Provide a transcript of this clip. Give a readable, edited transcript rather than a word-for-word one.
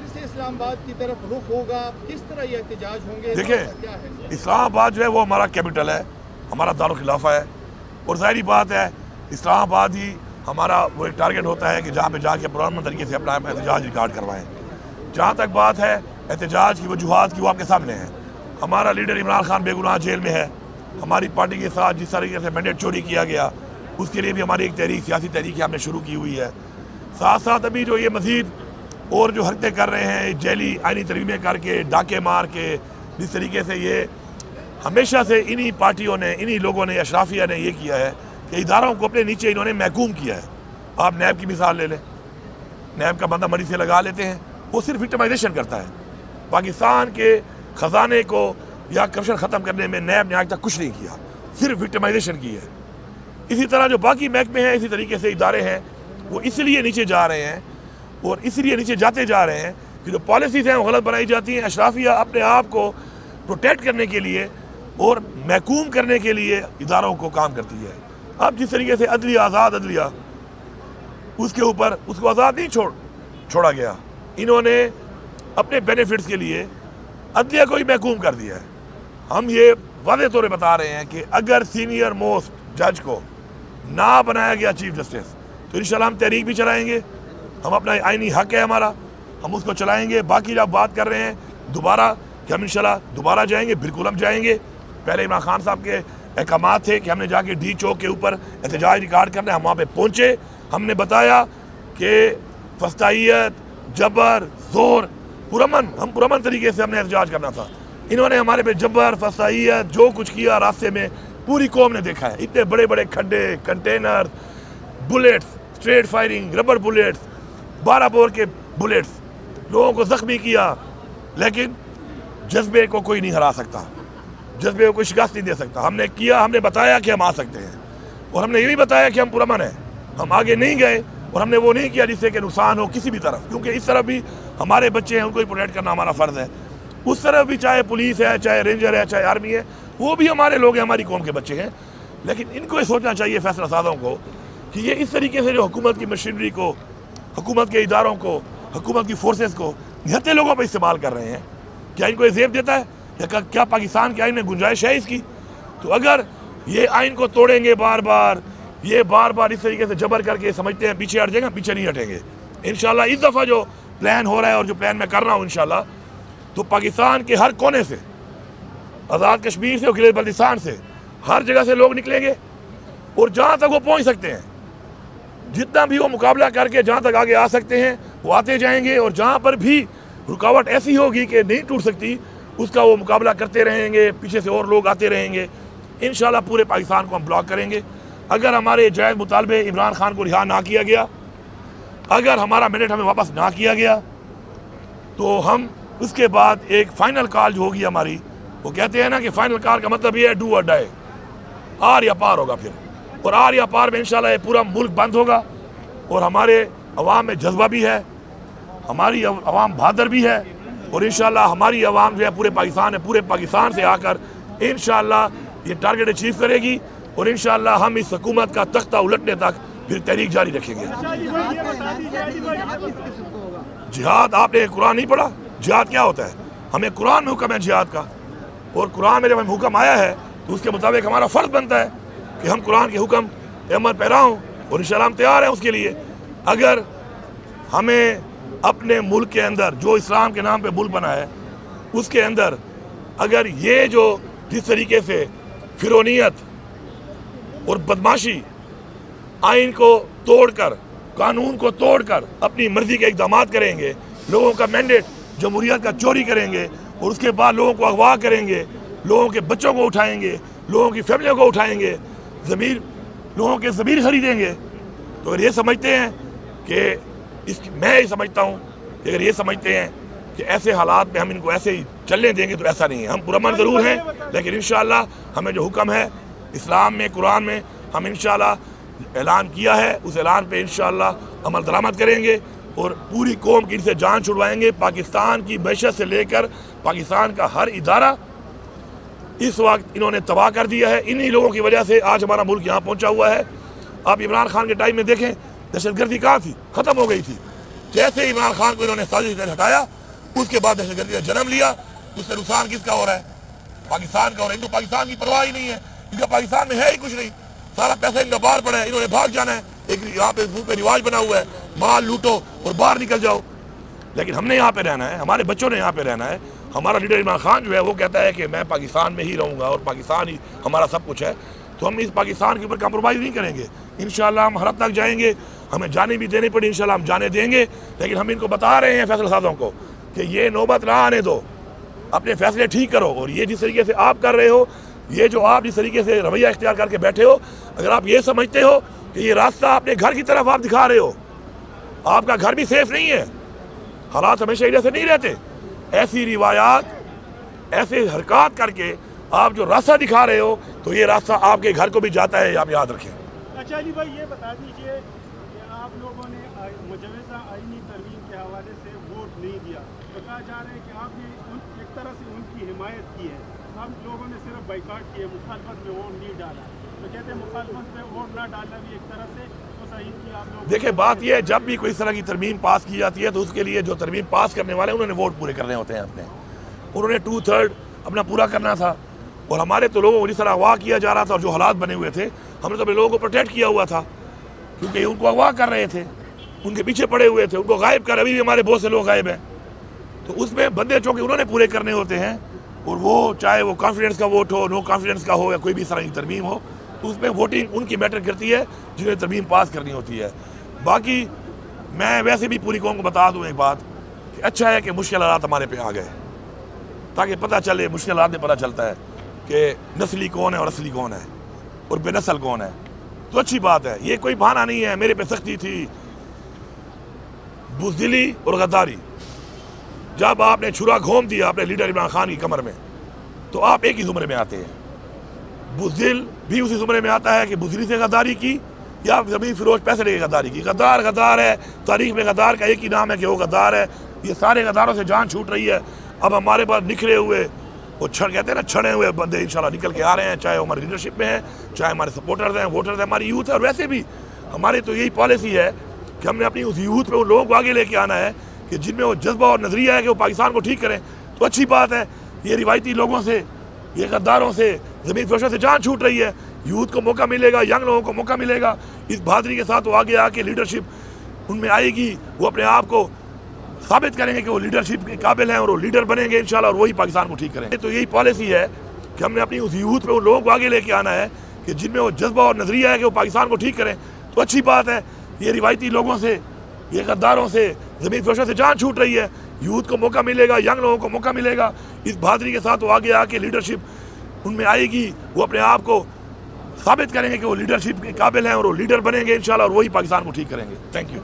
پھر سے اسلام آباد کی طرف رخ ہوگا، کس طرح یہ احتجاج ہوں گے؟ دیکھیں، اسلام آباد جو ہے وہ ہمارا کیپٹل ہے، ہمارا دارالخلافہ ہے، اور ظاہری بات ہے اسلام آباد ہی ہمارا وہ ایک ٹارگٹ ہوتا ہے کہ جہاں پہ جا کے پرامن طریقے سے اپنا احتجاج ریکارڈ کروائیں۔ جہاں تک بات ہے احتجاج کی وجوہات کی، وہ آپ کے سامنے ہے۔ ہمارا لیڈر عمران خان بے گناہ جیل میں ہے، ہماری پارٹی کے ساتھ جس طریقے سے مینڈیٹ چوری کیا گیا اس کے لیے بھی ہماری ایک تحریک، سیاسی تحریک ہم نے شروع کی ہوئی ہے۔ ساتھ ساتھ ابھی جو یہ مزید اور جو حرکتیں کر رہے ہیں، جیلی آئینی ترمیمیں کر کے، ڈاکے مار کے، جس طریقے سے یہ ہمیشہ سے انہی پارٹیوں نے، انہی لوگوں نے، اشرافیہ نے یہ کیا ہے کہ اداروں کو اپنے نیچے انہوں نے محکوم کیا ہے۔ آپ نیب کی مثال لے لیں، نیب کا بندہ مری سے لگا لیتے ہیں، وہ صرف وکٹمائزیشن کرتا ہے۔ پاکستان کے خزانے کو یا کرپشن ختم کرنے میں نیب نے آج تک کچھ نہیں کیا، صرف وکٹمائزیشن کی ہے۔ اسی طرح جو باقی محکمے ہیں، اسی طریقے سے ادارے ہیں، وہ اس لیے نیچے جا رہے ہیں اور اس لیے نیچے جاتے جا رہے ہیں کہ جو پالیسیز ہیں وہ غلط بنائی جاتی ہیں۔ اشرافیہ اپنے آپ کو پروٹیکٹ کرنے کے لیے اور محکوم کرنے کے لیے اداروں کو کام کرتی ہے۔ اب جس طریقے سے عدلیہ، آزاد عدلیہ، اس کے اوپر اس کو آزاد نہیں چھوڑا گیا، انہوں نے اپنے بینیفٹس کے لیے عدلیہ کو ہی محکوم کر دیا ہے۔ ہم یہ واضح طور پہ بتا رہے ہیں کہ اگر سینئر موسٹ جج کو نہ بنایا گیا چیف جسٹس تو انشاءاللہ ہم تحریک بھی چلائیں گے، ہم اپنا آئینی حق ہے ہمارا، ہم اس کو چلائیں گے۔ باقی جب بات کر رہے ہیں دوبارہ کہ ہم انشاءاللہ دوبارہ جائیں گے، بالکل ہم جائیں گے۔ پہلے عمران خان صاحب کے احکامات تھے کہ ہم نے جا کے ڈی چوک کے اوپر احتجاج ریکارڈ کرنا ہے، ہم وہاں پہ پہنچے، ہم نے بتایا کہ فسطائیت، جبر، زور، ہم پرامن طریقے سے ہم نے احتجاج کرنا تھا۔ انہوں نے ہمارے پہ جبر، فسطائیت، جو کچھ کیا راستے میں پوری قوم نے دیکھا ہے۔ اتنے بڑے بڑے کھڈے، container, bullets, street firing, rubber bullets, 12 bore کے بلیٹس، لوگوں کو زخمی کیا، لیکن جذبے کو کوئی نہیں ہرا سکتا، جذبے کو کوئی شکست نہیں دے سکتا۔ ہم نے کیا، ہم نے بتایا کہ ہم آ سکتے ہیں، اور ہم نے یہ بھی بتایا کہ ہم پرامن ہیں، ہم آگے نہیں گئے، اور ہم نے وہ نہیں کیا جس سے کہ نقصان ہو کسی بھی طرف، کیونکہ اس طرف بھی ہمارے بچے ہیں، ان کو بھی پروٹیکٹ کرنا ہمارا فرض ہے۔ اس طرف بھی چاہے پولیس ہے، چاہے رینجر ہے، چاہے آرمی ہے، وہ بھی ہمارے لوگ ہیں، ہماری قوم کے بچے ہیں۔ لیکن ان کو یہ سوچنا چاہیے فیصلہ سازوں کو کہ یہ اس طریقے سے جو حکومت کی مشینری کو، حکومت کے اداروں کو، حکومت کی فورسز کو نہتے لوگوں پر استعمال کر رہے ہیں، کیا ان کو یہ زیب دیتا ہے؟ یا کیا پاکستان کے آئین میں گنجائش ہے اس کی؟ تو اگر یہ آئین کو توڑیں گے بار بار، یہ بار بار اس طریقے سے جبر کر کے سمجھتے ہیں پیچھے ہٹ جائیں گے، پیچھے نہیں ہٹیں گے انشاءاللہ۔ اس دفعہ جو پلان ہو رہا ہے اور جو پلان میں کر رہا ہوں انشاءاللہ، تو پاکستان کے ہر کونے سے، آزاد کشمیر سے اور گلگت بلتستان سے، ہر جگہ سے لوگ نکلیں گے، اور جہاں تک وہ پہنچ سکتے ہیں، جتنا بھی وہ مقابلہ کر کے جہاں تک آگے آ سکتے ہیں وہ آتے جائیں گے، اور جہاں پر بھی رکاوٹ ایسی ہوگی کہ نہیں ٹوٹ سکتی اس کا وہ مقابلہ کرتے رہیں گے، پیچھے سے اور لوگ آتے رہیں گے۔ انشاءاللہ پورے پاکستان کو ہم بلاک کریں گے۔ اگر ہمارے جائز مطالبے عمران خان کو رہا نہ کیا گیا، اگر ہمارا مینڈیٹ ہمیں واپس نہ کیا گیا، تو ہم اس کے بعد ایک فائنل کال جو ہوگی ہماری، وہ کہتے ہیں نا کہ فائنل کال کا مطلب یہ ہے ڈو اور ڈائی، آر یا پار ہوگا پھر، اور آر یا پار میں انشاءاللہ یہ پورا ملک بند ہوگا، اور ہمارے عوام میں جذبہ بھی ہے، ہماری عوام بہادر بھی ہے، اور انشاءاللہ ہماری عوام جو ہے پورے پاکستان ہے، پورے پاکستان سے آ کر انشاءاللہ یہ ٹارگٹ اچیو کرے گی، اور انشاءاللہ ہم اس حکومت کا تختہ الٹنے تک پھر تحریک جاری رکھیں گے۔ جہاد، آپ نے قرآن نہیں پڑھا؟ جہاد کیا ہوتا ہے؟ ہمیں قرآن میں حکم ہے جہاد کا، اور قرآن میں جب ہمیں حکم آیا ہے تو اس کے مطابق ہمارا فرض بنتا ہے کہ ہم قرآن کے حکم عمل پیرا ہوں، اور انشاءاللہ ہم تیار ہیں اس کے لیے۔ اگر ہمیں اپنے ملک کے اندر جو اسلام کے نام پہ ملک بنا ہے، اس کے اندر اگر یہ جو جس طریقے سے فرونیت اور بدماشی، آئین کو توڑ کر، قانون کو توڑ کر اپنی مرضی کے اقدامات کریں گے، لوگوں کا مینڈیٹ جمہوریت کا چوری کریں گے، اور اس کے بعد لوگوں کو اغوا کریں گے، لوگوں کے بچوں کو اٹھائیں گے، لوگوں کی فیملیوں کو اٹھائیں گے، لوگوں کے ضمیر خریدیں گے، تو اگر یہ سمجھتے ہیں کہ میں یہ سمجھتا ہوں کہ اگر یہ سمجھتے ہیں کہ ایسے حالات میں ہم ان کو ایسے ہی چلنے دیں گے، تو ایسا نہیں ہے۔ ہم پرامن ضرور ہیں، لیکن انشاءاللہ ہمیں جو حکم ہے اسلام میں، قرآن میں، ہم انشاءاللہ اعلان کیا ہے، اس اعلان پہ انشاءاللہ عمل درآمد کریں گے، اور پوری قوم کی ان سے جان چھڑوائیں گے۔ پاکستان کی معیشت سے لے کر پاکستان کا ہر ادارہ اس وقت انہوں نے تباہ کر دیا ہے، انہی لوگوں کی وجہ سے آج ہمارا ملک یہاں پہنچا ہوا ہے۔ آپ عمران خان کے ٹائم میں دیکھیں، دہشت گردی کہاں تھی؟ ختم ہو گئی تھی۔ جیسے ہی عمران خان کو انہوں نے سازش سے ہٹایا اس کے بعد دہشت گردی کا جنم لیا. اس سے نقصان کس کا ہو رہا ہے؟ پاکستان کا ہو رہا ہے. ان کو پاکستان کی پرواہ ہی نہیں ہے. ان کا پاکستان میں ہے ہی کچھ نہیں. سارا پیسہ ان کا باہر پڑا ہے. انہوں نے بھاگ جانا ہے. ایک یہاں پہ منہ پہ رواج بنا ہوا ہے مال لوٹو اور باہر نکل جاؤ. لیکن ہم نے یہاں پہ رہنا ہے, ہمارے بچوں نے یہاں پہ رہنا ہے. ہمارا لیڈر عمران خان جو ہے وہ کہتا ہے کہ میں پاکستان میں ہی رہوں گا اور پاکستان ہی ہمارا سب کچھ ہے. تو ہم اس پاکستان کے اوپر کمپرومائز نہیں کریں گے. انشاءاللہ ہم حد تک جائیں گے. ہمیں جانے بھی دینی پڑی انشاءاللہ ہم جانے دیں گے. لیکن ہم ان کو بتا رہے ہیں فیصلہ سازوں کو کہ یہ نوبت نہ آنے دو, اپنے فیصلے ٹھیک کرو. اور یہ جس طریقے سے آپ کر رہے ہو, یہ جو آپ جس طریقے سے رویہ اختیار کر کے بیٹھے ہو, اگر آپ یہ سمجھتے ہو کہ یہ راستہ اپنے گھر کی طرف آپ دکھا رہے ہو, آپ کا گھر بھی سیف نہیں ہے. حالات ہمیشہ ایسے نہیں رہتے. ایسی روایات, ایسے حرکات کر کے آپ جو راستہ دکھا رہے ہو تو یہ راستہ آپ کے گھر کو بھی جاتا ہے, آپ یاد رکھیں. اچھا علی بھائی یہ بتا دیجئے کہ آپ لوگوں نے مجوزہ آئینی ترمیم کے حوالے سے ووٹ نہیں دیا, تو کہا جا رہا ہے کہ آپ نے ایک طرح سے ان کی حمایت کی ہے. ہم لوگوں نے صرف بائیکاٹ کیے, مخالفت میں ووٹ نہیں ڈالا. تو کہتے ہیں مخالفت میں ووٹ نہ ڈالنا بھی ایک طرح سے تو صحیح کی آپ لوگ. دیکھیں بات یہ ہے, جب بھی کوئی اس طرح کی ترمیم پاس کی جاتی ہے تو اس کے لیے جو ترمیم پاس کرنے والے ہیں انہوں نے ووٹ پورے کرنے ہوتے ہیں اپنے. انہوں نے 2/3 اپنا پورا کرنا تھا. اور ہمارے تو لوگوں کو جس طرح اغوا کیا جا رہا تھا اور جو حالات بنے ہوئے تھے, ہم نے تو اپنے لوگوں کو پروٹیکٹ کیا ہوا تھا کیونکہ ان کو اغوا کر رہے تھے, ان کے پیچھے پڑے ہوئے تھے, ان کو غائب کر. ابھی بھی ہمارے بہت سے لوگ غائب ہیں. تو اس میں بندے چونکہ انہوں نے پورے کرنے ہوتے ہیں, اور وہ چاہے وہ کانفیڈنس کا ووٹ ہو, نو کانفیڈنس کا ہو, یا کوئی بھی اس طرح کی ترمیم ہو, اس میں ووٹنگ ان کی میٹر کرتی ہے جنہیں ترمیم پاس کرنی ہوتی ہے. باقی میں ویسے بھی پوری قوم کو بتا دوں ایک بات کہ اچھا ہے کہ مشکل حالات ہمارے پہ آ گئے, تاکہ پتہ چلے, مشکل حالات میں پتہ چلتا ہے کہ نسلی کون ہے اور اصلی کون ہے اور بے نسل کون ہے. تو اچھی بات ہے, یہ کوئی بہانہ نہیں ہے. میرے پہ سختی تھی, بزدلی اور غداری. جب آپ نے چھرا گھوم دیا اپنے لیڈر عمران خان کی کمر میں تو آپ ایک ہی زمرے میں آتے ہیں. بزدل بھی اسی زمرے میں آتا ہے کہ بزدلی سے غداری کی یا زمین فروش پیسے لے کے غداری کی. غدار غدار ہے. تاریخ میں غدار کا ایک ہی نام ہے کہ وہ غدار ہے. یہ سارے غداروں سے جان چھوٹ رہی ہے. اب ہمارے پاس نکھرے ہوئے, وہ کہتے ہیں نا چھڑے ہوئے بندے انشاءاللہ نکل کے آ رہے ہیں, چاہے وہ ہماری لیڈرشپ میں ہیں, چاہے ہمارے سپورٹرز ہیں, ووٹرز ہیں, ہماری یوتھ ہے. اور ویسے بھی ہماری تو یہی پالیسی ہے کہ ہم نے اپنی اس یوتھ پہ ان لوگوں کو آگے لے کے آنا ہے کہ جن میں وہ جذبہ اور نظریہ ہے کہ وہ پاکستان کو ٹھیک کریں. تو اچھی بات ہے, یہ روایتی لوگوں سے, یہ غداروں سے, زمین فروشوں سے جان چھوٹ رہی ہے. یوتھ کو موقع ملے گا, ینگ لوگوں کو موقع ملے گا. اس بہادری کے ساتھ وہ آگے آ کے لیڈرشپ ان میں آئے گی. وہ اپنے آپ کو ثابت کریں گے کہ وہ لیڈرشپ کے قابل ہیں اور وہ لیڈر بنیں گے انشاءاللہ, اور وہی پاکستان کو ٹھیک کریں گے. تو یہی پالیسی ہے کہ ہم نے اپنی اس یوتھ پہ ان لوگوں کو آگے لے کے آنا ہے کہ جن میں وہ جذبہ اور نظریہ ہے کہ وہ پاکستان کو ٹھیک کریں. تو اچھی بات ہے, یہ روایتی لوگوں سے, یہ غداروں سے, زمین فروشوں سے جان چھوٹ رہی ہے. یوتھ کو موقع ملے گا, ینگ لوگوں کو موقع ملے گا. اس بہادری کے ساتھ وہ آگے آ کے لیڈرشپ ان میں آئے گی. وہ اپنے آپ کو ثابت کریں گے کہ وہ لیڈرشپ کے قابل ہیں اور وہ لیڈر بنیں گے انشاءاللہ, اور وہی پاکستان کو ٹھیک کریں گے. Thank you.